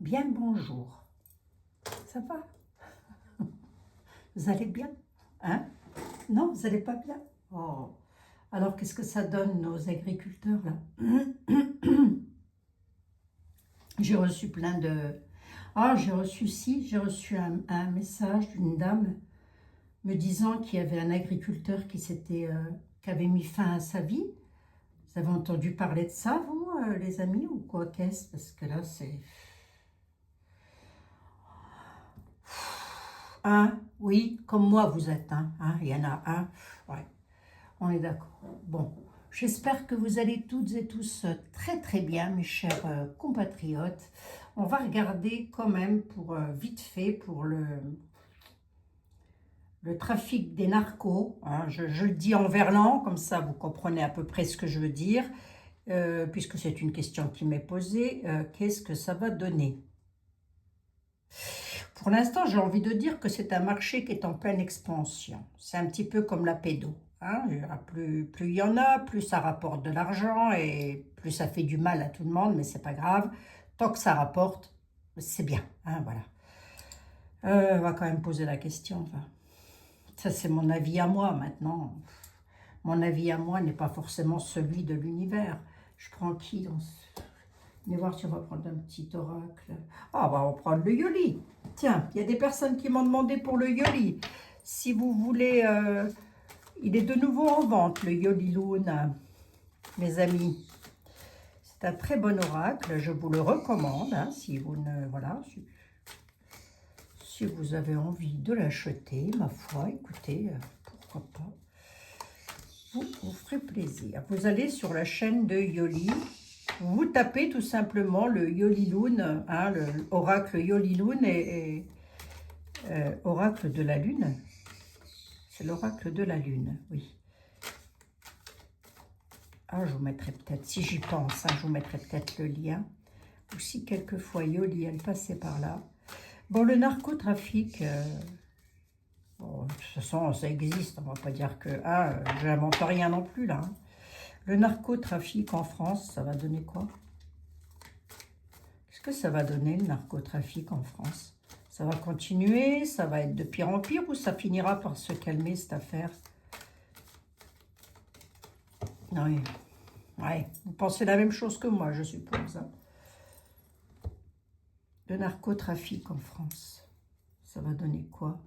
Bien le bonjour. Ça va? Vous allez bien? Hein? Non, vous n'allez pas bien? Oh. Alors, qu'est-ce que ça donne, nos agriculteurs, là? J'ai reçu plein de... Ah, j'ai reçu un message d'une dame me disant qu'il y avait un agriculteur qui avait mis fin à sa vie. Vous avez entendu parler de ça, vous, les amis, ou quoi? Qu'est-ce? Parce que là, c'est... Un, oui, comme moi vous êtes, hein, il y en a un, ouais, on est d'accord. Bon, j'espère que vous allez toutes et tous très très bien, mes chers compatriotes. On va regarder quand même pour vite fait pour le trafic des narcos, hein, je le dis en verlan, comme ça vous comprenez à peu près ce que je veux dire, puisque c'est une question qui m'est posée, qu'est-ce que ça va donner? Pour l'instant, j'ai envie de dire que c'est un marché qui est en pleine expansion. C'est un petit peu comme la pédo. Hein. Plus il y en a, plus ça rapporte de l'argent et plus ça fait du mal à tout le monde, mais c'est pas grave. Tant que ça rapporte, c'est bien. Hein, voilà. On va quand même poser la question. Enfin. Ça, c'est mon avis à moi maintenant. Mon avis à moi n'est pas forcément celui de l'univers. Je prends qui dans ce... Venez voir si on va prendre un petit oracle. Ah, bah, on va prendre le Yoli. Tiens, il y a des personnes qui m'ont demandé pour le Yoli. Si vous voulez, il est de nouveau en vente, le Yoli Lune, mes amis. C'est un très bon oracle, je vous le recommande. Hein, si vous ne, voilà, si vous avez envie de l'acheter, ma foi, écoutez, pourquoi pas. Vous ferez plaisir. Vous allez sur la chaîne de Yoli. Vous tapez tout simplement le Yoli-Lune, hein, l'oracle Yoli-Lune et oracle de la Lune. C'est l'oracle de la Lune, oui. Ah, je vous mettrai peut-être, si j'y pense, hein, je vous mettrai peut-être le lien. Ou si quelquefois Yoli, elle passait par là. Bon, le narcotrafic, bon, de toute façon, ça existe. On ne va pas dire que... Ah, je n'invente rien non plus, là. Hein. Le narcotrafic en France, ça va donner quoi? Qu'est-ce que ça va donner, le narcotrafic en France? Ça va continuer? Ça va être de pire en pire? Ou ça finira par se calmer, cette affaire? Oui. Ouais. Vous pensez la même chose que moi, je suppose. Hein. Le narcotrafic en France, ça va donner quoi?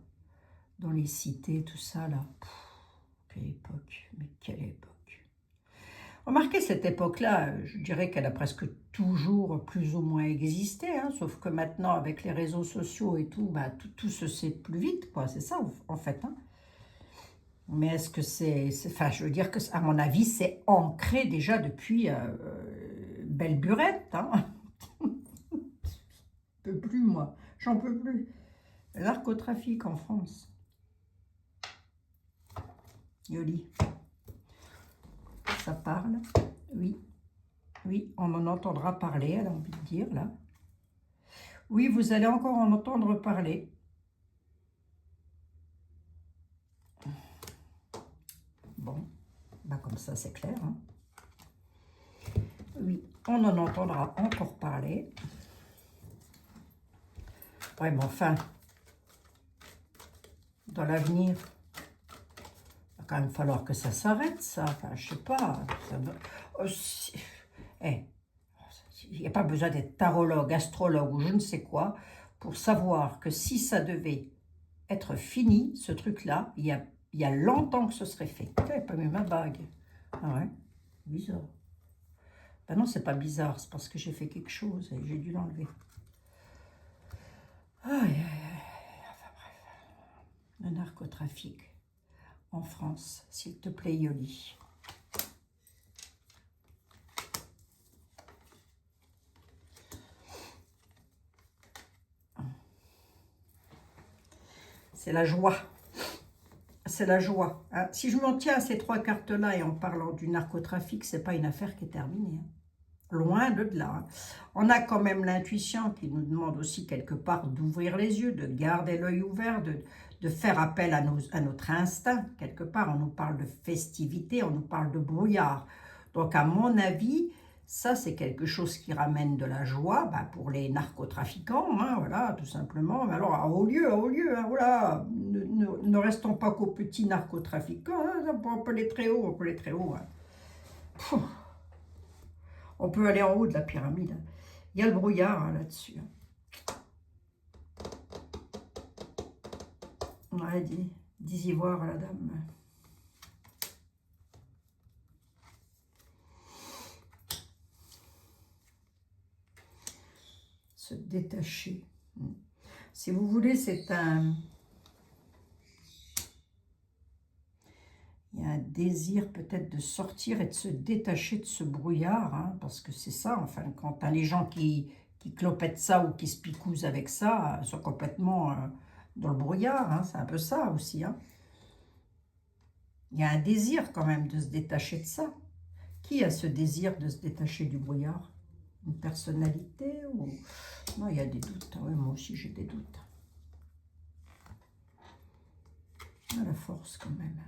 Dans les cités, tout ça, là. Quelle époque, mais quelle époque. Remarquez, cette époque-là, je dirais qu'elle a presque toujours plus ou moins existé, hein, sauf que maintenant, avec les réseaux sociaux et tout, bah, tout se sait plus vite, quoi. C'est ça, en fait. Hein. Mais est-ce que enfin, je veux dire que, à mon avis, c'est ancré déjà depuis belle burette. Hein. Je peux plus, moi. J'en peux plus. Le narcotrafic en France. Yoli. Ça parle. Oui. Oui, on en entendra parler, elle a envie de dire, là. Oui, vous allez encore en entendre parler. Bon, bah comme ça, c'est clair. Hein. Oui, on en entendra encore parler. Ouais, mais enfin, dans l'avenir, il va quand même falloir que ça s'arrête, ça. Enfin, je sais pas. Ça va... il n'y a pas besoin d'être tarologue, astrologue ou je ne sais quoi pour savoir que si ça devait être fini, ce truc-là, il y a longtemps que ce serait fait. Tu n'avais pas mis ma bague. Ah ouais, bizarre. Ben non, c'est pas bizarre, c'est parce que j'ai fait quelque chose et j'ai dû l'enlever. Aïe, aïe, aïe. Enfin bref. Le narcotrafic en France, s'il te plaît, Yoli. C'est la joie. C'est la joie. Hein. Si je m'en tiens à ces trois cartes-là et en parlant du narcotrafic, c'est pas une affaire qui est terminée. Hein. Loin de là. Hein. On a quand même l'intuition qui nous demande aussi quelque part d'ouvrir les yeux, de garder l'œil ouvert, de faire appel à notre instinct. Quelque part, on nous parle de festivité, on nous parle de brouillard. Donc, à mon avis, Ça, c'est quelque chose qui ramène de la joie bah, pour les narcotrafiquants, hein, voilà, tout simplement. Mais alors, à haut lieu, hein, voilà, ne restons pas qu'aux petits narcotrafiquants, hein, on peut aller très haut, on peut aller très haut. Hein. Pfff, on peut aller en haut de la pyramide. Hein. Il y a le brouillard hein, là-dessus. Hein. Ouais, dis y voir à la dame. Se détacher. Si vous voulez, c'est un... Il y a un désir peut-être de sortir et de se détacher de ce brouillard, hein, parce que c'est ça, enfin, quand les gens qui clopettent ça ou qui se picousent avec ça, sont complètement dans le brouillard, hein, c'est un peu ça aussi. Hein. Il y a un désir quand même de se détacher de ça. Qui a ce désir de se détacher du brouillard? Une personnalité ou... Non, il y a des doutes. Oui, moi aussi, j'ai des doutes. Ah, la force, quand même.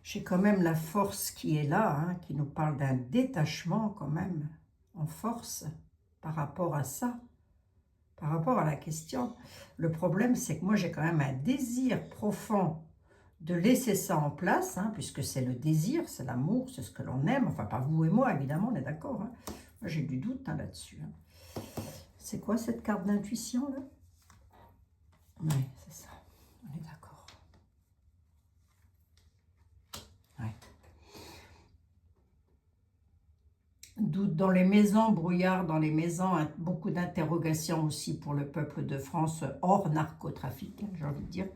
J'ai quand même la force qui est là, hein, qui nous parle d'un détachement, quand même, en force, par rapport à ça, par rapport à la question. Le problème, c'est que moi, j'ai quand même un désir profond de laisser ça en place, hein, puisque c'est le désir, c'est l'amour, c'est ce que l'on aime. Enfin, pas vous et moi, évidemment, on est d'accord. Hein. Moi, j'ai du doute hein, là-dessus. Hein. C'est quoi cette carte d'intuition, là? Oui, c'est ça. On est d'accord. Ouais. Doute dans les maisons, brouillard dans les maisons, hein, beaucoup d'interrogations aussi pour le peuple de France hors narcotrafic, hein, j'ai envie de dire.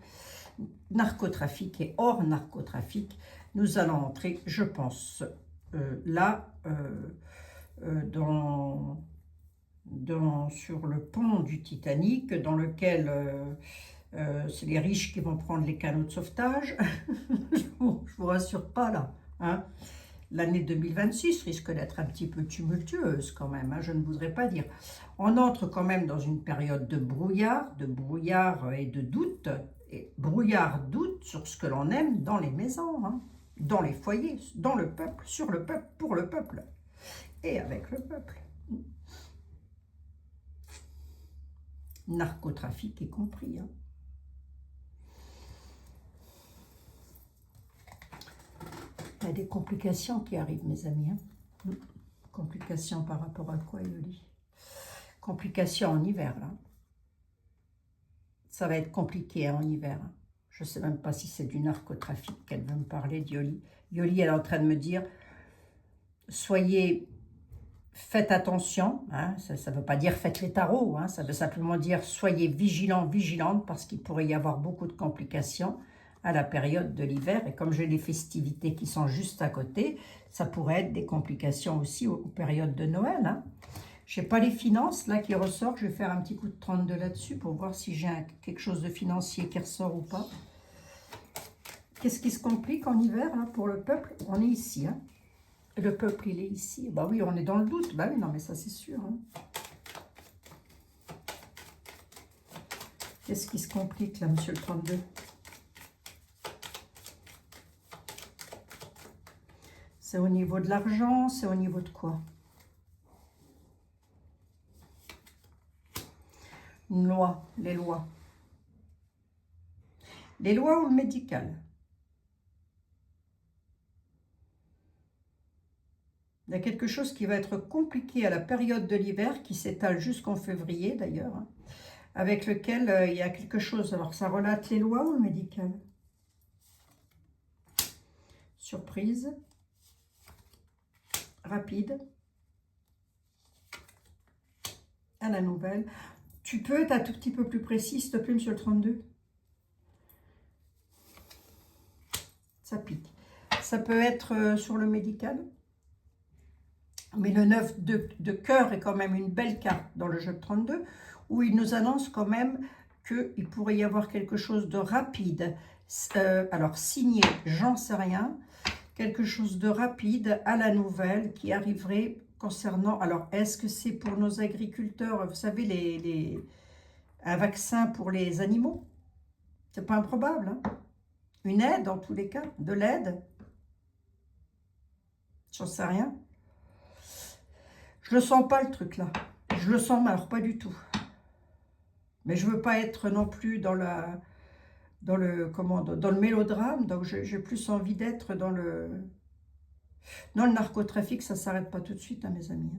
Narcotrafic et hors narcotrafic, nous allons entrer, je pense, là, sur le pont du Titanic, dans lequel c'est les riches qui vont prendre les canots de sauvetage. Je vous rassure pas là. Hein. L'année 2026 risque d'être un petit peu tumultueuse quand même, hein, je ne voudrais pas dire. On entre quand même dans une période de brouillard et de doute. Et brouillard, doute sur ce que l'on aime dans les maisons, hein, dans les foyers, dans le peuple, sur le peuple, pour le peuple et avec le peuple. Narcotrafic y compris. Hein. Il y a des complications qui arrivent, mes amis. Hein. Complications par rapport à quoi, Yoli? Complications en hiver, là. Ça va être compliqué hein, en hiver. Hein. Je ne sais même pas si c'est du narcotrafic qu'elle veut me parler, Yoli. Yoli, elle est en train de me dire, faites attention. Hein, ça ne veut pas dire faites les tarots. Hein, ça veut simplement dire soyez vigilants, vigilantes, parce qu'il pourrait y avoir beaucoup de complications à la période de l'hiver. Et comme j'ai les festivités qui sont juste à côté, ça pourrait être des complications aussi aux périodes de Noël. Hein. Je n'ai pas les finances là qui ressortent. Je vais faire un petit coup de 32 là-dessus pour voir si j'ai quelque chose de financier qui ressort ou pas. Qu'est-ce qui se complique en hiver là, pour le peuple? On est ici. Hein. Le peuple, il est ici. Bah oui, on est dans le doute. Bah oui, non, mais ça, c'est sûr. Hein. Qu'est-ce qui se complique là, monsieur le 32? C'est au niveau de l'argent, c'est au niveau de quoi? Une loi, les lois. Les lois ou le médical? Il y a quelque chose qui va être compliqué à la période de l'hiver, qui s'étale jusqu'en février d'ailleurs, hein, avec lequel il y a quelque chose. Alors, ça relate les lois ou le médical? Surprise. Rapide. À la nouvelle. Tu peux être un tout petit peu plus précis, s'il te plaît, monsieur le 32? Ça pique. Ça peut être sur le médical. Mais le 9 de cœur est quand même une belle carte dans le jeu de 32, où il nous annonce quand même qu'il pourrait y avoir quelque chose de rapide. Alors, signé, j'en sais rien. Quelque chose de rapide à la nouvelle qui arriverait concernant... Alors, est-ce que c'est pour nos agriculteurs? Vous savez, un vaccin pour les animaux? C'est pas improbable. Hein, une aide, en tous les cas, de l'aide. J'en sais rien. Je le sens pas, le truc là. Je le sens, mais alors pas du tout. Mais je veux pas être non plus dans le mélodrame, donc j'ai plus envie d'être dans le narcotrafic. Ça s'arrête pas tout de suite, hein, mes amis.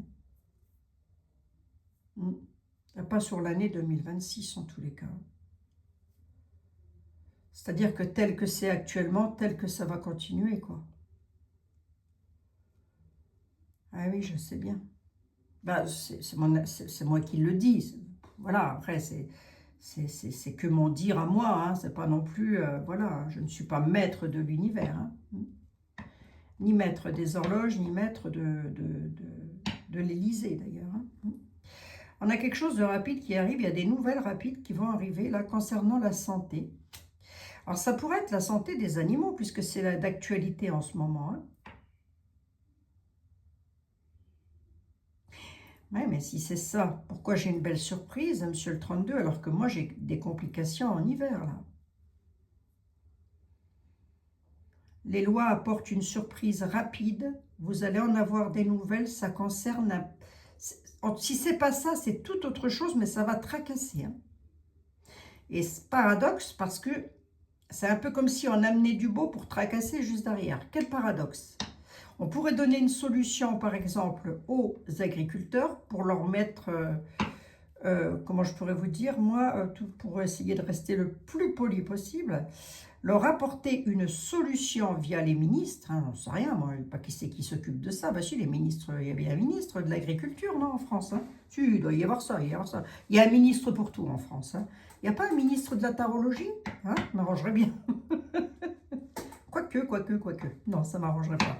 Hein. Pas sur l'année 2026 en tous les cas. C'est-à-dire que tel que c'est actuellement, tel que ça va continuer, quoi. Ah oui, je sais bien. Bah, c'est moi qui le dis. Voilà, après, c'est que mon dire à moi. Hein. C'est pas non plus... voilà, je ne suis pas maître de l'univers. Hein. Ni maître des horloges, ni maître de l'Élysée, d'ailleurs. Hein. On a quelque chose de rapide qui arrive. Il y a des nouvelles rapides qui vont arriver, là, concernant la santé. Alors, ça pourrait être la santé des animaux, puisque c'est d'actualité en ce moment. Hein. Ouais, mais si c'est ça, pourquoi j'ai une belle surprise, monsieur le 32, alors que moi, j'ai des complications en hiver, là? Les lois apportent une surprise rapide. Vous allez en avoir des nouvelles. Ça concerne... Si c'est pas ça, c'est tout autre chose, mais ça va tracasser. Hein. Et c'est paradoxe parce que c'est un peu comme si on amenait du beau pour tracasser juste derrière. Quel paradoxe! On pourrait donner une solution, par exemple, aux agriculteurs pour leur mettre... comment je pourrais vous dire, moi, tout pour essayer de rester le plus poli possible, leur apporter une solution via les ministres, hein, j'en sais rien, moi, pas qui c'est qui s'occupe de ça, bah si, les ministres, il y avait un ministre de l'agriculture, non, en France, hein. Si, il doit y avoir ça, il y a ça. Il y a un ministre pour tout en France, hein. Il n'y a pas un ministre de la tarologie, hein, ça m'arrangerait bien. Quoique, non, ça m'arrangerait pas.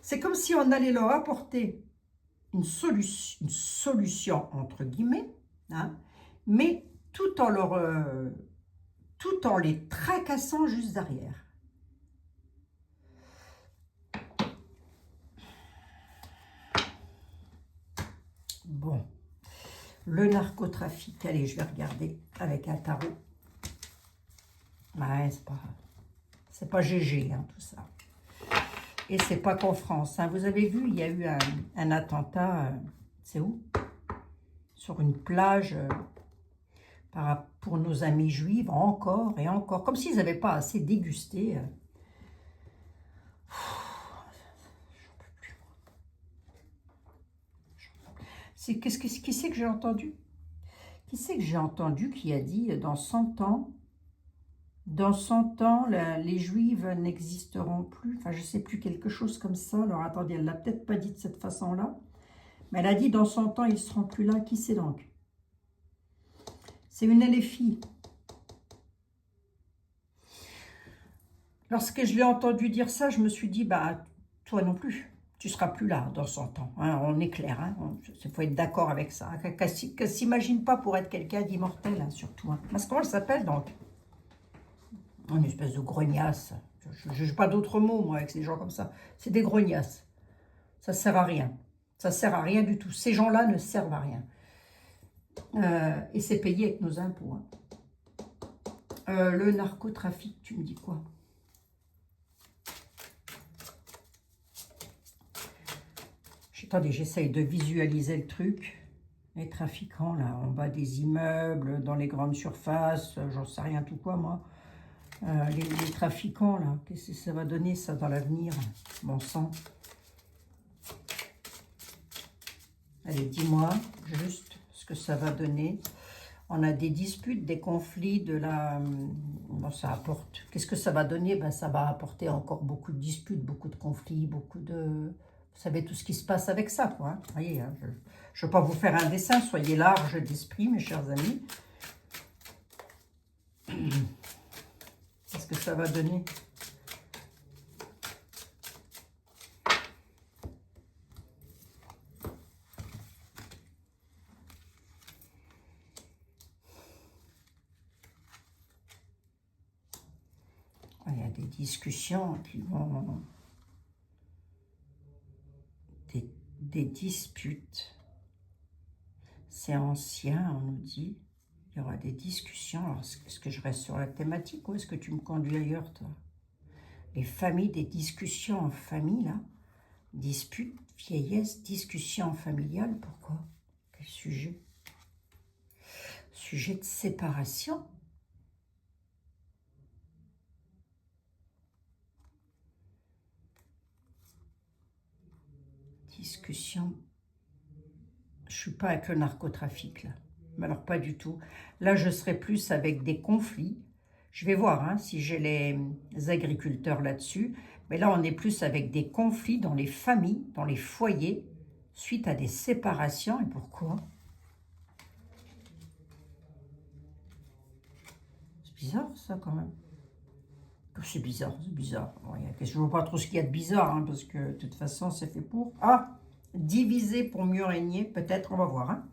C'est comme si on allait leur apporter une solution entre guillemets, hein, mais tout en les tracassant juste derrière. Bon, le narcotrafic, allez, je vais regarder avec un tarot. Ouais, c'est pas GG, hein, tout ça. Et c'est pas qu'en France. Hein. Vous avez vu, il y a eu un attentat, c'est où? Sur une plage pour nos amis juifs, encore et encore, comme s'ils n'avaient pas assez dégusté. Qui c'est que j'ai entendu? Qui c'est que j'ai entendu qui a dit dans 100 ans, les Juives n'existeront plus. Enfin, je ne sais plus, quelque chose comme ça. Alors, attendez, elle ne l'a peut-être pas dit de cette façon-là. Mais elle a dit dans 100 ans, ils ne seront plus là. Qui c'est donc? C'est une LFI. Lorsque je l'ai entendu dire ça, je me suis dit, bah, toi non plus. Tu ne seras plus là dans 100 ans. Hein, on est clair. Hein, il faut être d'accord avec ça. Hein, qu'elle ne s'imagine pas pour être quelqu'un d'immortel, hein, surtout. Hein. Parce comment elle s'appelle donc? Une espèce de grognasse. Je n'ai pas d'autres mots, moi, avec ces gens comme ça. C'est des grognasses. Ça ne sert à rien. Ça ne sert à rien du tout. Ces gens-là ne servent à rien. Et c'est payé avec nos impôts. Hein. Le narcotrafic, tu me dis quoi? Attendez, j'essaye de visualiser le truc. Les trafiquants, là, en bas des immeubles, dans les grandes surfaces, j'en sais rien tout quoi, moi. Les trafiquants, là, qu'est-ce que ça va donner, ça, dans l'avenir? Bon sang. Allez, dis-moi juste ce que ça va donner. On a des disputes, des conflits, bon, ça apporte... Qu'est-ce que ça va donner? Ben, ça va apporter encore beaucoup de disputes, beaucoup de conflits, beaucoup de... Vous savez tout ce qui se passe avec ça, quoi. Hein. Vous voyez, hein, je ne veux pas vous faire un dessin, soyez larges d'esprit, mes chers amis. Qu'est-ce que ça va donner? Il y a des discussions qui vont... Des disputes. C'est ancien, on nous dit. Il y aura des discussions. Alors, est-ce que je reste sur la thématique ou est-ce que tu me conduis ailleurs, toi? Les familles, des discussions en famille, là. Dispute, vieillesse, discussion familiale. Pourquoi? Quel sujet? Sujet de séparation. Discussion. Je suis pas avec le narcotrafic là. Mais alors pas du tout. Là, je serai plus avec des conflits. Je vais voir hein, si j'ai les agriculteurs là-dessus. Mais là, on est plus avec des conflits dans les familles, dans les foyers, suite à des séparations. Et pourquoi? C'est bizarre ça quand même. C'est bizarre, c'est bizarre. Bon, je ne vois pas trop ce qu'il y a de bizarre, hein, parce que de toute façon, c'est fait pour... Ah, diviser pour mieux régner, peut-être, on va voir. Hein.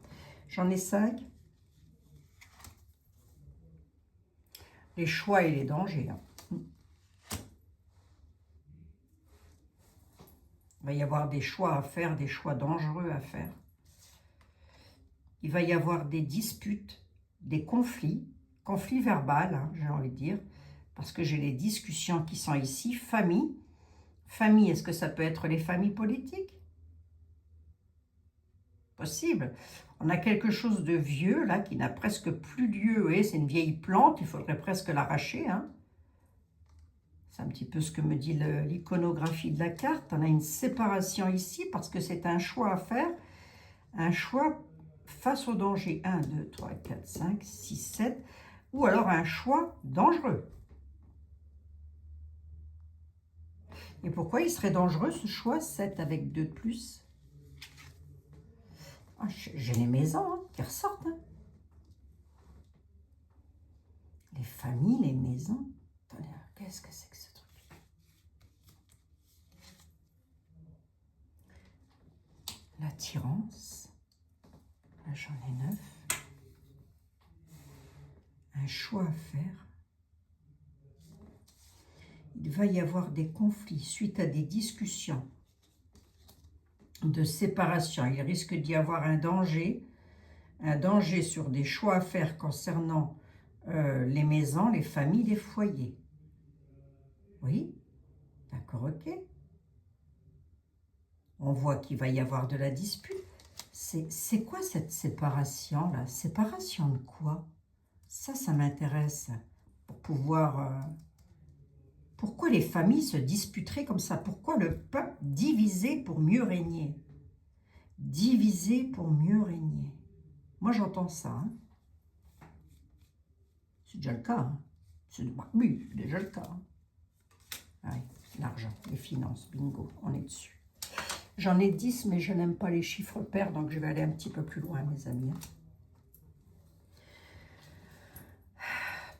J'en ai 5. Les choix et les dangers. Hein. Il va y avoir des choix à faire, des choix dangereux à faire. Il va y avoir des disputes, des conflits verbaux, hein, j'ai envie de dire, parce que j'ai les discussions qui sont ici. Famille. Famille, est-ce que ça peut être les familles politiques? Possible. On a quelque chose de vieux, là, qui n'a presque plus lieu. C'est une vieille plante, il faudrait presque l'arracher. Hein. C'est un petit peu ce que me dit l'iconographie de la carte. On a une séparation ici parce que c'est un choix à faire. Un choix face au danger. 1, 2, 3, 4, 5, 6, 7. Ou alors un choix dangereux. Et pourquoi il serait dangereux ce choix? 7 avec 2 de plus. Ah, j'ai les maisons hein, qui ressortent. Hein. Les familles, les maisons. Attendez, qu'est-ce que c'est que ce truc? L'attirance. Là, j'en ai 9. Un choix à faire. Il va y avoir des conflits suite à des discussions de séparation. Il risque d'y avoir un danger sur des choix à faire concernant les maisons, les familles, les foyers. Oui, d'accord, ok. On voit qu'il va y avoir de la dispute. C'est quoi cette séparation-là? Séparation de quoi? Ça m'intéresse pour pouvoir... Pourquoi les familles se disputeraient comme ça? Pourquoi le peuple divisé pour mieux régner? Divisé pour mieux régner. Moi, j'entends ça. Hein. C'est déjà le cas. Hein. Oui, c'est déjà le cas. Hein. Ouais, l'argent, les finances, bingo, on est dessus. J'en ai 10, mais je n'aime pas les chiffres pairs, donc je vais aller un petit peu plus loin, mes amis.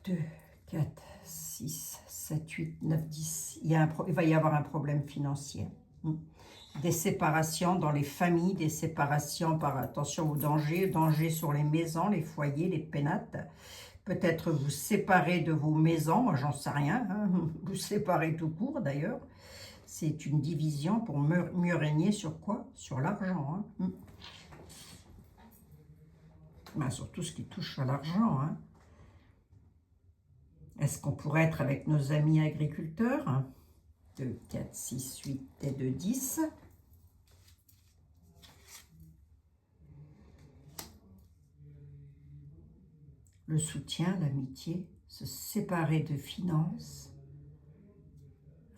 2, 4, 6, 7, 8, 9, 10. Il va y avoir un problème financier. Des séparations dans les familles, des séparations par attention au danger, danger sur les maisons, les foyers, les pénates. Peut-être vous séparer de vos maisons, moi j'en sais rien, hein, vous séparez tout court d'ailleurs. C'est une division pour mieux régner sur quoi? Sur l'argent. Hein. Ben, sur tout ce qui touche à l'argent. Hein. Est-ce qu'on pourrait être avec nos amis agriculteurs? 2, 4, 6, 8 et 2, 10. Le soutien, l'amitié, se séparer de finances,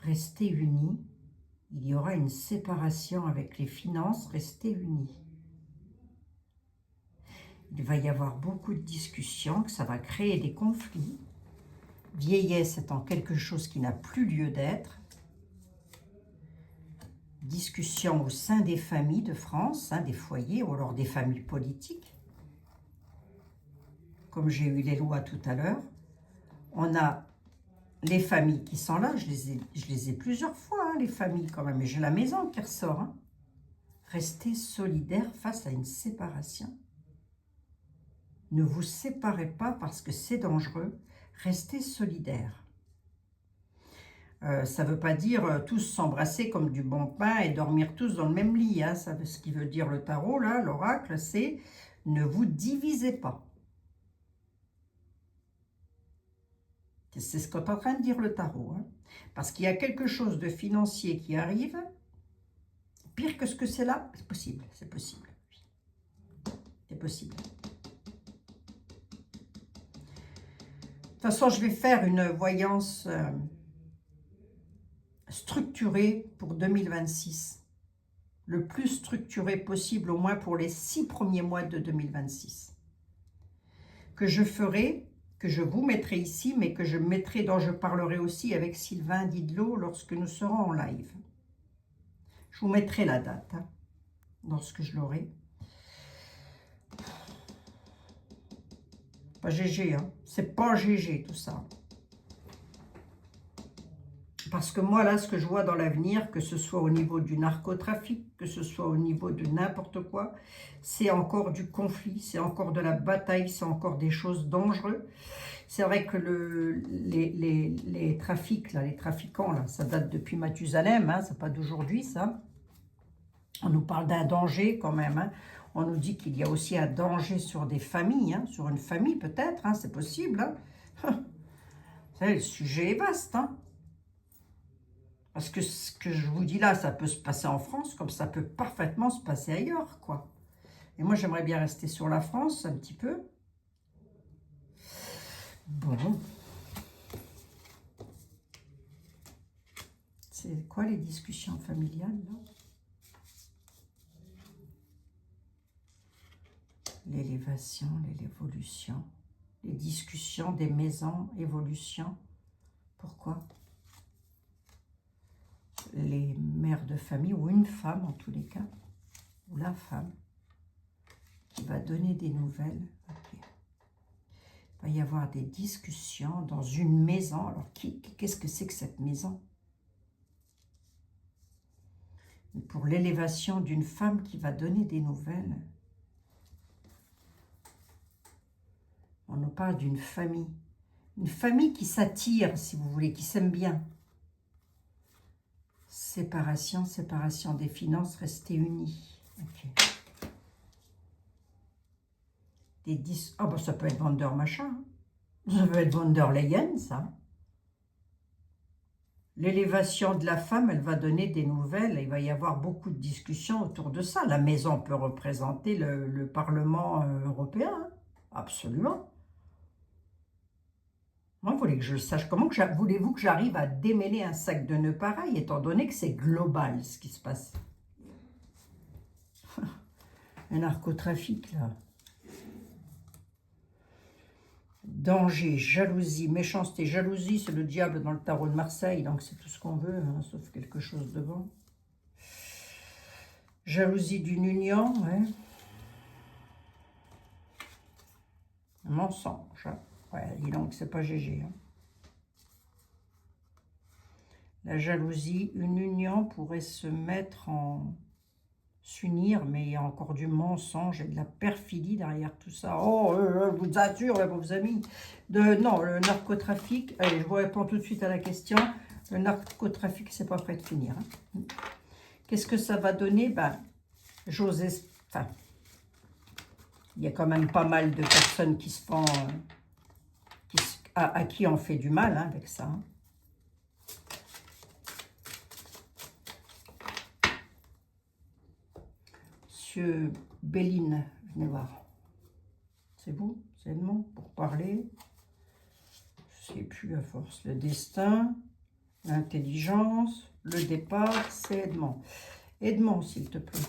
rester unis. Il y aura une séparation avec les finances, rester unis. Il va y avoir beaucoup de discussions, que ça va créer des conflits. Vieillesse étant quelque chose qui n'a plus lieu d'être. Discussion au sein des familles de France, hein, des foyers ou alors des familles politiques. Comme j'ai eu les lois tout à l'heure, on a les familles qui sont là, je les ai plusieurs fois, hein, les familles quand même, et j'ai la maison qui ressort. Hein. Restez solidaires face à une séparation. Ne vous séparez pas parce que c'est dangereux, restez solidaires. Ça ne veut pas dire tous s'embrasser comme du bon pain et dormir tous dans le même lit. Hein. Ça, ce qui veut dire le tarot, là, l'oracle, c'est ne vous divisez pas. C'est ce qu'est en train de dire le tarot. Hein. Parce qu'il y a quelque chose de financier qui arrive pire que ce que c'est là? C'est possible, c'est possible. C'est possible. De toute façon, je vais faire une voyance structurée pour 2026. Le plus structuré possible, au moins pour les 6 premiers mois de 2026. Que je ferai, que je vous mettrai ici, mais que je mettrai, dont je parlerai aussi avec Sylvain Didlot lorsque nous serons en live. Je vous mettrai la date, hein, lorsque je l'aurai. Pas GG, hein. C'est pas GG tout ça. Parce que moi, là, ce que je vois dans l'avenir, que ce soit au niveau du narcotrafic, que ce soit au niveau de n'importe quoi, c'est encore du conflit, c'est encore de la bataille, c'est encore des choses dangereuses. C'est vrai que les trafics, là, les trafiquants, là, ça date depuis Mathusalem, hein, c'est pas d'aujourd'hui, ça. On nous parle d'un danger quand même, hein. On nous dit qu'il y a aussi un danger sur des familles, hein, sur une famille peut-être, hein, c'est possible. Hein. Vous savez, le sujet est vaste, hein. Parce que ce que je vous dis là, ça peut se passer en France, comme ça peut parfaitement se passer ailleurs, quoi. Et moi, j'aimerais bien rester sur la France, un petit peu. Bon. C'est quoi les discussions familiales, là? L'élévation, l'évolution. Les discussions des maisons, évolution. Pourquoi? Les mères de famille, ou une femme en tous les cas, ou la femme, qui va donner des nouvelles. Okay. Il va y avoir des discussions dans une maison. Alors, qu'est-ce que c'est que cette maison? Pour l'élévation d'une femme qui va donner des nouvelles. On nous parle d'une famille. Une famille qui s'attire, si vous voulez, qui s'aime bien. Séparation, séparation des finances, rester unis. Ok. Ah bah ça peut être vendeur machin. Hein. Ça peut être vendeur Leyen, ça. L'élévation de la femme, elle va donner des nouvelles. Il va y avoir beaucoup de discussions autour de ça. La maison peut représenter le Parlement européen. Hein. Absolument. Moi, vous voulez que je le sache. Comment voulez-vous que j'arrive à démêler un sac de nœuds pareil, étant donné que c'est global ce qui se passe? Un narcotrafic, là. Danger, jalousie, méchanceté. Jalousie, c'est le diable dans le tarot de Marseille, donc c'est tout ce qu'on veut, hein, sauf quelque chose de bon. Jalousie d'une union, ouais. Un mensonge, hein. Ouais, dis donc, c'est pas GG. Hein. La jalousie, une union pourrait se mettre en... s'unir, mais il y a encore du mensonge et de la perfidie derrière tout ça. Oh, je vous assure, vos amis. Non, le narcotrafic, allez, je vous réponds tout de suite à la question. Le narcotrafic, c'est pas prêt de finir. Hein. Qu'est-ce que ça va donner? Ben, enfin, il y a quand même pas mal de personnes qui se font... à qui on fait du mal hein, avec ça. Hein. Monsieur Béline, venez voir. C'est vous? C'est Edmond pour parler. Je ne sais plus à force. Le destin, l'intelligence, le départ, c'est Edmond. Edmond, s'il te plaît.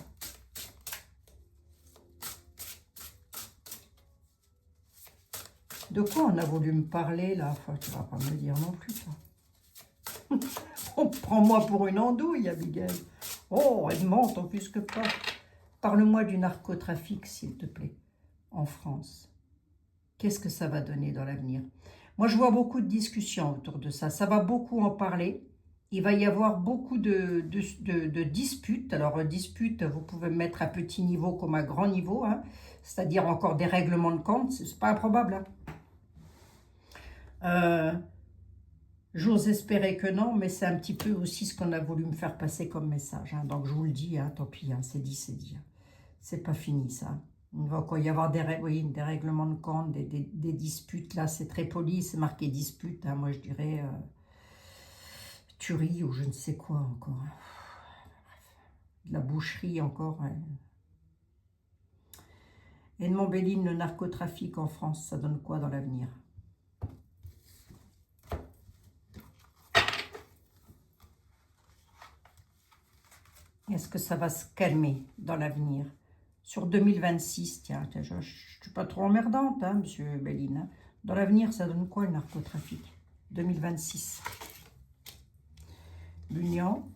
De quoi on a voulu me parler, là? Enfin, tu ne vas pas me le dire non plus, toi. Prends-moi pour une andouille, Abigail. Oh, Edmond, tant plus que pas. Parle-moi du narcotrafic, s'il te plaît, en France. Qu'est-ce que ça va donner dans l'avenir? Moi, je vois beaucoup de discussions autour de ça. Ça va beaucoup en parler. Il va y avoir beaucoup de disputes. Alors, disputes, vous pouvez mettre à petit niveau comme à grand niveau. Hein, c'est-à-dire encore des règlements de compte. Ce n'est pas improbable. Hein. J'ose espérer que non, mais c'est un petit peu aussi ce qu'on a voulu me faire passer comme message. Hein. Donc, je vous le dis, hein, tant pis, hein, c'est dit, c'est dit. C'est pas fini, ça. Il va quoi y avoir des règlements de compte, des disputes. Là, c'est très poli, c'est marqué dispute. Hein, moi, je dirais tuerie ou je ne sais quoi encore. De la boucherie encore. Ouais. Edmond Béline, le narcotrafic en France, ça donne quoi dans l'avenir? Est-ce que ça va se calmer dans l'avenir? Sur 2026, tiens, je ne suis pas trop emmerdante, hein, monsieur Béline. Hein. Dans l'avenir, ça donne quoi le narcotrafic? 2026. L'union,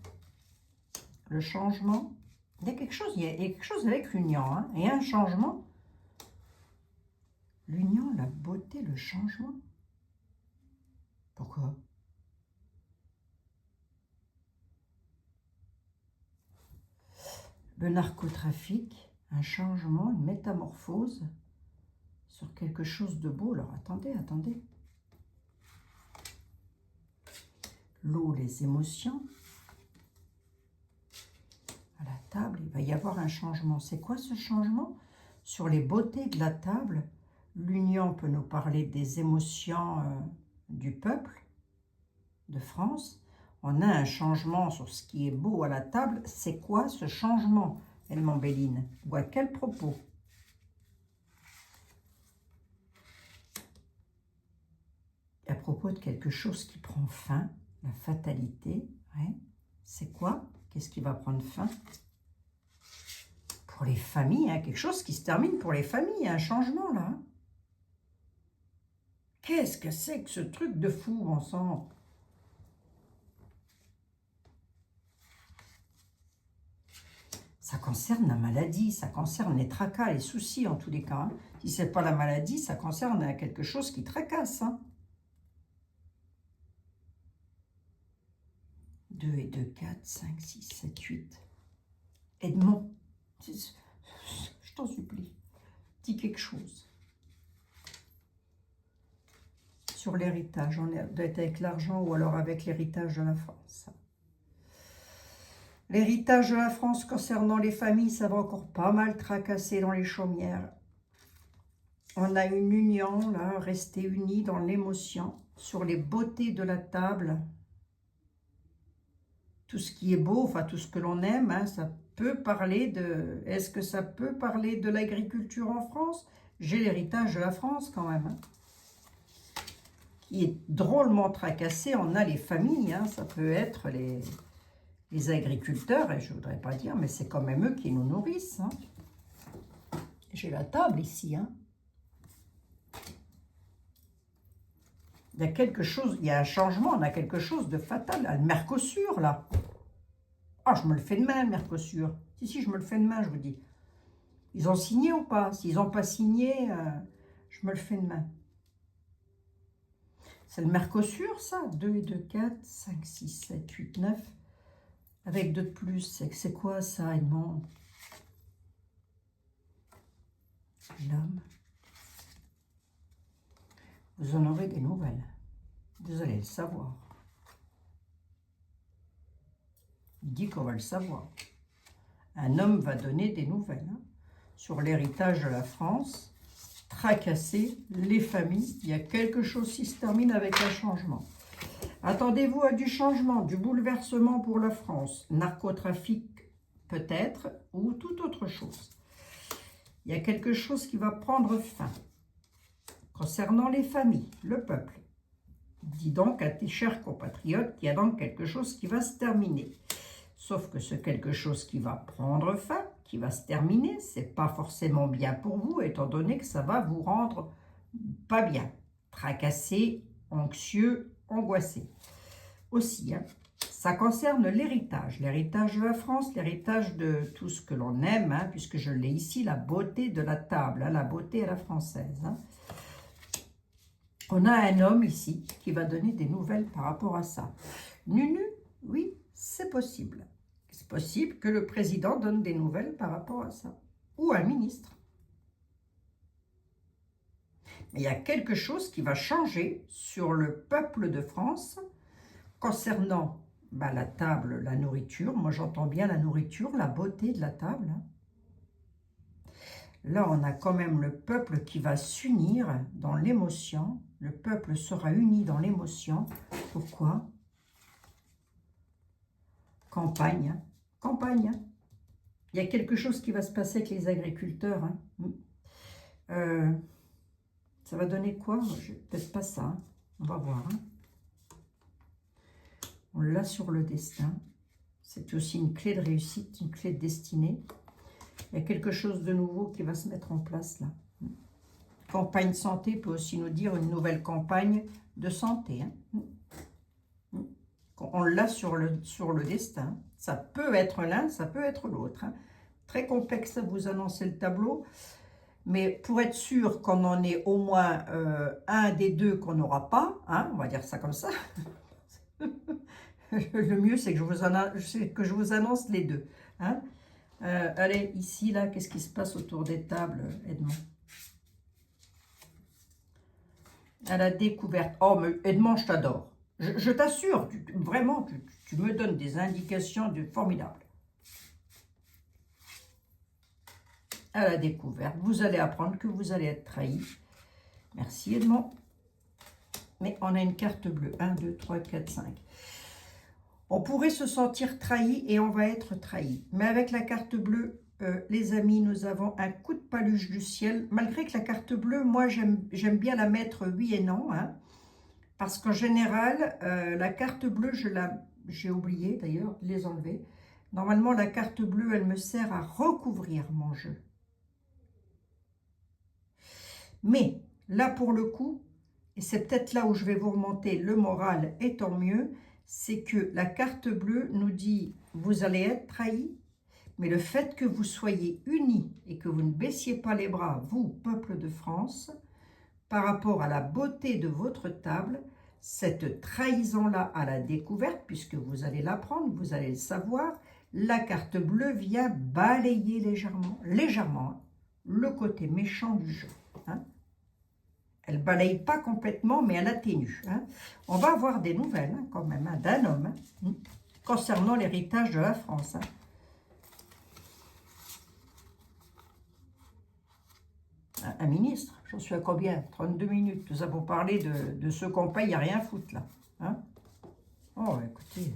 le changement. Il y a quelque chose avec l'union, hein, et un changement. L'union, la beauté, le changement. Pourquoi? Le narcotrafic, un changement, une métamorphose sur quelque chose de beau. Alors attendez, attendez. L'eau, les émotions. À la table, il va y avoir un changement. C'est quoi ce changement? Sur les beautés de la table, l'union peut nous parler des émotions du peuple de France. On a un changement sur ce qui est beau à la table. C'est quoi ce changement, Edmond Béline? Ou à quel propos? À propos de quelque chose qui prend fin, la fatalité. Ouais. C'est quoi? Qu'est-ce qui va prendre fin? Pour les familles, hein, quelque chose qui se termine pour les familles, un changement là. Qu'est-ce que c'est que ce truc de fou, bon sang? Ça concerne la maladie, ça concerne les tracas, les soucis en tous les cas. Hein. Si ce n'est pas la maladie, ça concerne quelque chose qui tracasse. Hein. 2 et 2, 4, 5, 6, 7, 8. Edmond, je t'en supplie, dis quelque chose. Sur l'héritage, on doit être avec l'argent ou alors avec l'héritage de la France. L'héritage de la France concernant les familles, ça va encore pas mal tracasser dans les chaumières. On a une union, là, rester unis dans l'émotion, sur les beautés de la table. Tout ce qui est beau, enfin tout ce que l'on aime, hein, ça peut parler de... Est-ce que ça peut parler de l'agriculture en France? J'ai l'héritage de la France quand même, hein, qui est drôlement tracassé. On a les familles, hein, ça peut être les agriculteurs, et je ne voudrais pas dire, mais c'est quand même eux qui nous nourrissent. Hein. J'ai la table ici. Hein. Il y a quelque chose, il y a un changement, on a quelque chose de fatal. Le Mercosur, là. Ah, je me le fais de main, le Mercosur. Si, je me le fais de main, je vous dis. Ils ont signé ou pas? S'ils n'ont pas signé, je me le fais de main. C'est le Mercosur, ça? 2 et 2, 4, 5, 6, 7, 8, 9. Avec 2 de plus. C'est quoi, ça, Edmond? L'homme. Vous en aurez des nouvelles. Vous allez le savoir. Il dit qu'on va le savoir. Un homme va donner des nouvelles hein, sur l'héritage de la France, tracasser les familles. Il y a quelque chose qui se termine avec un changement. Attendez-vous à du changement, du bouleversement pour la France. Narcotrafic peut-être, ou toute autre chose. Il y a quelque chose qui va prendre fin. Concernant les familles, le peuple, dis donc à tes chers compatriotes qu'il y a donc quelque chose qui va se terminer. Sauf que ce quelque chose qui va prendre fin, qui va se terminer, c'est pas forcément bien pour vous, étant donné que ça va vous rendre pas bien, tracassé, anxieux, angoissé. Aussi, hein, ça concerne l'héritage de la France, l'héritage de tout ce que l'on aime, hein, puisque je l'ai ici, la beauté de la table, hein, la beauté à la française. Hein. On a un homme ici qui va donner des nouvelles par rapport à ça. Nunu, oui, c'est possible. C'est possible que le président donne des nouvelles par rapport à ça. Ou un ministre. Mais il y a quelque chose qui va changer sur le peuple de France concernant la table, la nourriture. Moi, j'entends bien la nourriture, la beauté de la table. Là, on a quand même le peuple qui va s'unir dans l'émotion. Le peuple sera uni dans l'émotion. Pourquoi? Campagne. Campagne. Il y a quelque chose qui va se passer avec les agriculteurs. Hein. Ça va donner quoi? Peut-être pas ça. Hein. On va voir. Hein. On l'a sur le destin. C'est aussi une clé de réussite, une clé de destinée. Il y a quelque chose de nouveau qui va se mettre en place là. Campagne santé peut aussi nous dire une nouvelle campagne de santé. Hein. On l'a sur le destin. Ça peut être l'un, ça peut être l'autre. Hein. Très complexe à vous annoncer le tableau. Mais pour être sûr qu'on en ait au moins un des deux qu'on n'aura pas, hein, on va dire ça comme ça, le mieux c'est que je vous annonce les deux. Hein. Allez, ici, là, qu'est-ce qui se passe autour des tables, Edmond? À la découverte. Oh, mais Edmond, je t'adore. Je t'assure, vraiment, tu me donnes des indications formidables. À la découverte, vous allez apprendre que vous allez être trahi. Merci, Edmond. Mais on a une carte bleue. 1, 2, 3, 4, 5. On pourrait se sentir trahi et on va être trahi. Mais avec la carte bleue, les amis, nous avons un coup de paluche du ciel. Malgré que la carte bleue, moi, j'aime bien la mettre oui et non. Hein, parce qu'en général, la carte bleue, j'ai oublié d'ailleurs de les enlever. Normalement, la carte bleue, elle me sert à recouvrir mon jeu. Mais là, pour le coup, et c'est peut-être là où je vais vous remonter le moral, et tant mieux, c'est que la carte bleue nous dit « vous allez être trahi », mais le fait que vous soyez unis et que vous ne baissiez pas les bras, vous, peuple de France, par rapport à la beauté de votre table, cette trahison-là à la découverte, puisque vous allez l'apprendre, vous allez le savoir, la carte bleue vient balayer légèrement, hein, le côté méchant du jeu. Hein. Elle ne balaye pas complètement, mais elle atténue. Hein. On va avoir des nouvelles, hein, quand même, hein, d'un homme, hein, concernant l'héritage de la France. Hein. Un ministre, j'en suis à combien? 32 minutes. Nous avons parlé de ceux qu'on paye à rien foutre, là. Hein. Oh, écoutez.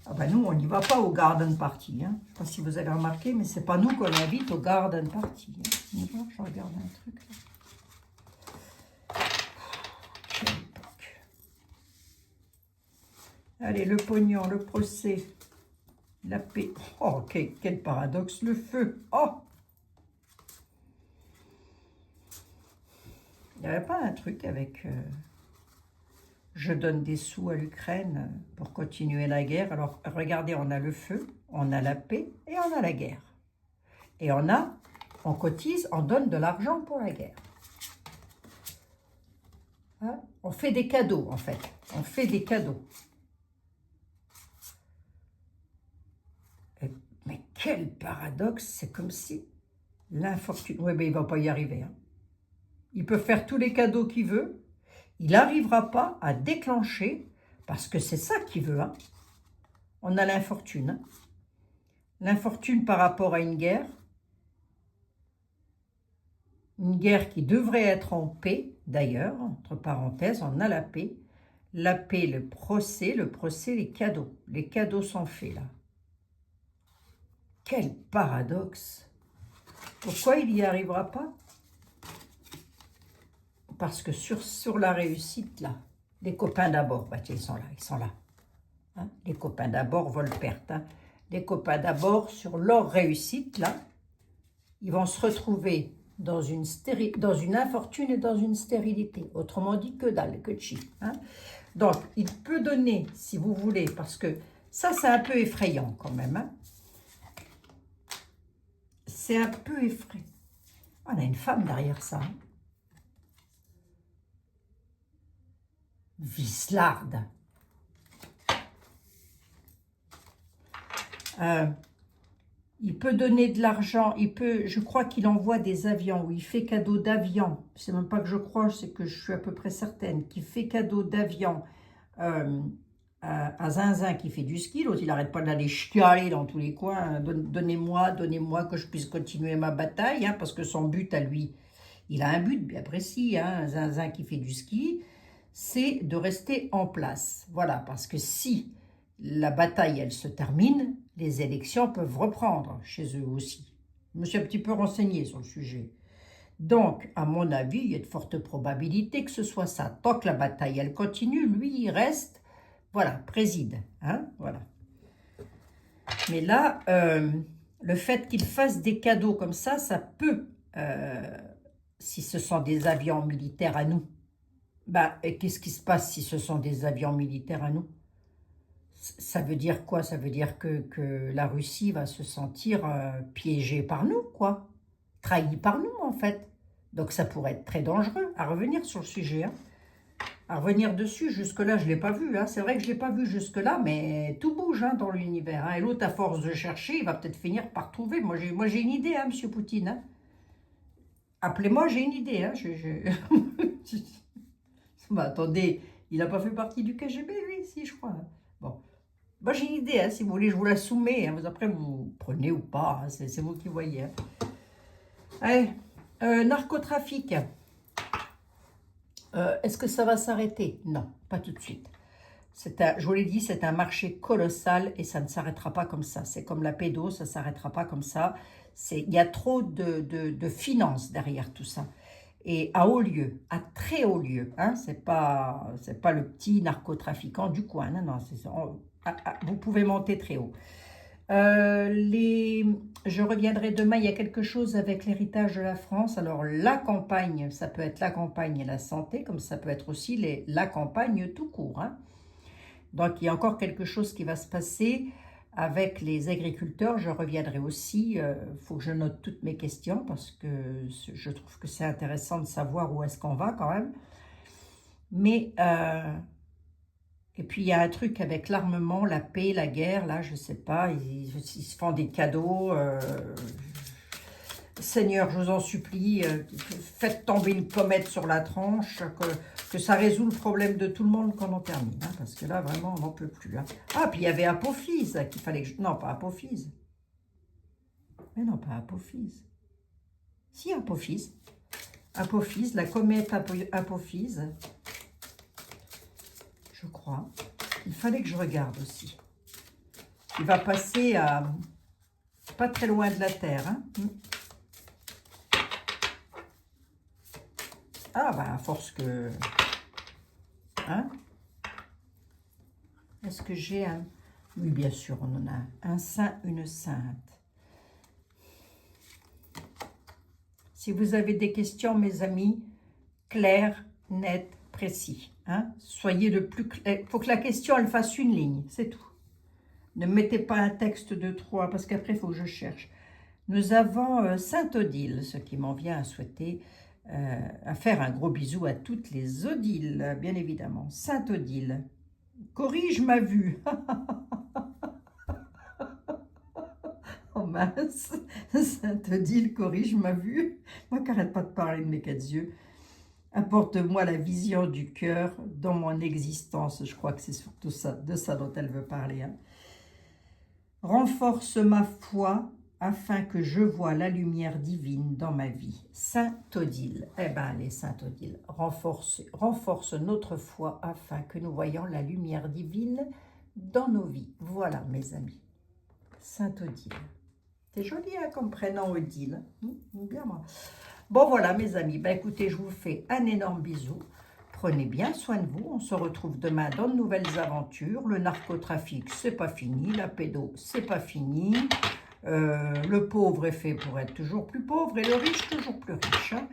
Ah ben nous, on n'y va pas au garden party. Hein. Je ne sais pas si vous avez remarqué, mais ce n'est pas nous qu'on invite au garden party. Hein. Je regarde un truc, là. Allez, le pognon, le procès, la paix. Oh, quel paradoxe, le feu. Oh! Il n'y avait pas un truc avec je donne des sous à l'Ukraine pour continuer la guerre. Alors, regardez, on a le feu, on a la paix et on a la guerre. Et on cotise, on donne de l'argent pour la guerre. Hein? On fait des cadeaux, en fait. On fait des cadeaux. Mais quel paradoxe, c'est comme si l'infortune... Oui, mais il ne va pas y arriver. Hein. Il peut faire tous les cadeaux qu'il veut. Il n'arrivera pas à déclencher, parce que c'est ça qu'il veut. Hein. On a l'infortune. Hein. L'infortune par rapport à une guerre. Une guerre qui devrait être en paix, d'ailleurs, entre parenthèses, on a la paix. La paix, le procès, les cadeaux. Les cadeaux sont faits, là. Quel paradoxe! Pourquoi il n'y arrivera pas? Parce que sur la réussite, là, les copains d'abord, bah, tiens, ils sont là. Hein? Les copains d'abord volent perte. Hein? Les copains d'abord, sur leur réussite, là, ils vont se retrouver dans une infortune et dans une stérilité. Autrement dit, que dalle, que chi. Hein? Donc, il peut donner, si vous voulez, parce que ça, c'est un peu effrayant quand même. Hein? C'est un peu effrayant. On a une femme derrière ça. Hein? Vislarde. Il peut donner de l'argent, je crois qu'il envoie des avions, ou il fait cadeau d'avions. C'est même pas que je crois, c'est que je suis à peu près certaine qu'il fait cadeau d'avions à Zinzin qui fait du ski. L'autre, il n'arrête pas d'aller chialer dans tous les coins. Donnez-moi que je puisse continuer ma bataille, hein, parce que son but à lui, il a un but bien précis, hein, Zinzin qui fait du ski, c'est de rester en place. Voilà, parce que si la bataille, elle se termine, les élections peuvent reprendre chez eux aussi. Je me suis un petit peu renseignée sur le sujet. Donc, à mon avis, il y a de fortes probabilités que ce soit ça. Tant que la bataille, elle continue, lui, il reste, voilà, préside. Hein, voilà. Mais là, le fait qu'il fasse des cadeaux comme ça peut, si ce sont des avions militaires à nous, bah, et qu'est-ce qui se passe si ce sont des avions militaires à nous? Ça veut dire quoi? Ça veut dire que la Russie va se sentir piégée par nous, quoi. Trahie par nous, en fait. Donc ça pourrait être très dangereux. À revenir sur le sujet, hein. À revenir dessus, jusque-là, je ne l'ai pas vu. Hein. C'est vrai que je ne l'ai pas vu jusque-là, mais tout bouge hein, dans l'univers. Hein. Et l'autre, à force de chercher, il va peut-être finir par trouver. Moi, j'ai une idée, hein, Monsieur Poutine. Hein. Appelez-moi, j'ai une idée. Hein. Bah, attendez, il n'a pas fait partie du KGB, lui, si, je crois. Hein. Bon. Moi, j'ai une idée, hein, si vous voulez, je vous la soumets. Hein. Après, vous prenez ou pas, hein, c'est vous qui voyez. Hein. Allez, narcotrafic. Est-ce que ça va s'arrêter? Non, pas tout de suite. Je vous l'ai dit, c'est un marché colossal et ça ne s'arrêtera pas comme ça. C'est comme la pédo, ça ne s'arrêtera pas comme ça. Il y a trop de finances derrière tout ça. Et à haut lieu, à très haut lieu. Hein, c'est pas le petit narcotrafiquant du coin. Non, non, vous pouvez monter très haut. Je reviendrai demain, il y a quelque chose avec l'héritage de la France. Alors la campagne, ça peut être la campagne et la santé, comme ça peut être aussi la campagne tout court. Hein. Donc il y a encore quelque chose qui va se passer avec les agriculteurs. Je reviendrai aussi, faut que je note toutes mes questions parce que je trouve que c'est intéressant de savoir où est-ce qu'on va quand même. Mais... et puis, il y a un truc avec l'armement, la paix, la guerre, là, je ne sais pas, ils se font des cadeaux. Seigneur, je vous en supplie, faites tomber une comète sur la tranche, que ça résout le problème de tout le monde quand on termine. Hein, parce que là, vraiment, on n'en peut plus. Hein. Ah, puis il y avait Apophis, qu'il fallait que je... Non, pas Apophis. Mais non, pas Apophis. Si, Apophis. Apophis, la comète Apophis. Je crois. Il fallait que je regarde aussi. Il va passer à pas très loin de la Terre. Hein. Ah, bah, à force que... Hein? Est-ce que j'ai un... Oui, bien sûr, on en a un saint, une sainte. Si vous avez des questions, mes amis, claires, nettes, précis. Hein? Soyez le plus clair. Il faut que la question, elle fasse une ligne, c'est tout. Ne mettez pas un texte de 3, parce qu'après, il faut que je cherche. Nous avons Sainte-Odile, ce qui m'en vient à souhaiter, à faire un gros bisou à toutes les Odiles, bien évidemment. Sainte-Odile, corrige ma vue. Oh mince, Sainte-Odile, corrige ma vue. Moi qui n'arrête pas de parler de mes 4 yeux. Apporte-moi la vision du cœur dans mon existence. Je crois que c'est surtout ça, de ça dont elle veut parler. Hein. Renforce ma foi afin que je voie la lumière divine dans ma vie. Sainte-Odile. Eh bien, allez, Sainte-Odile, renforce notre foi afin que nous voyions la lumière divine dans nos vies. Voilà, mes amis. Sainte-Odile. C'est joli hein, comme prénom, Odile. Bien, moi. Bon, voilà, mes amis. Ben, écoutez, je vous fais un énorme bisou. Prenez bien soin de vous. On se retrouve demain dans de nouvelles aventures. Le narcotrafic, c'est pas fini. La pédo, c'est pas fini. Le pauvre est fait pour être toujours plus pauvre et le riche toujours plus riche. Hein.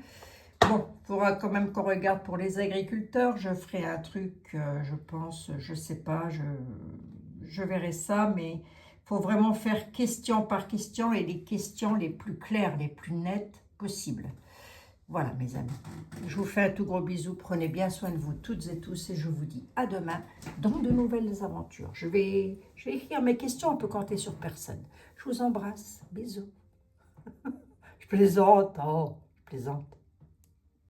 Bon, il faudra quand même qu'on regarde pour les agriculteurs. Je ferai un truc, je pense, je sais pas, je verrai ça, mais il faut vraiment faire question par question et les questions les plus claires, les plus nettes possibles. Voilà, mes amis. Je vous fais un tout gros bisou. Prenez bien soin de vous toutes et tous et je vous dis à demain dans de nouvelles aventures. Je vais écrire mes questions, on peut compter sur personne. Je vous embrasse. Bisous. Je plaisante. Oh, je plaisante.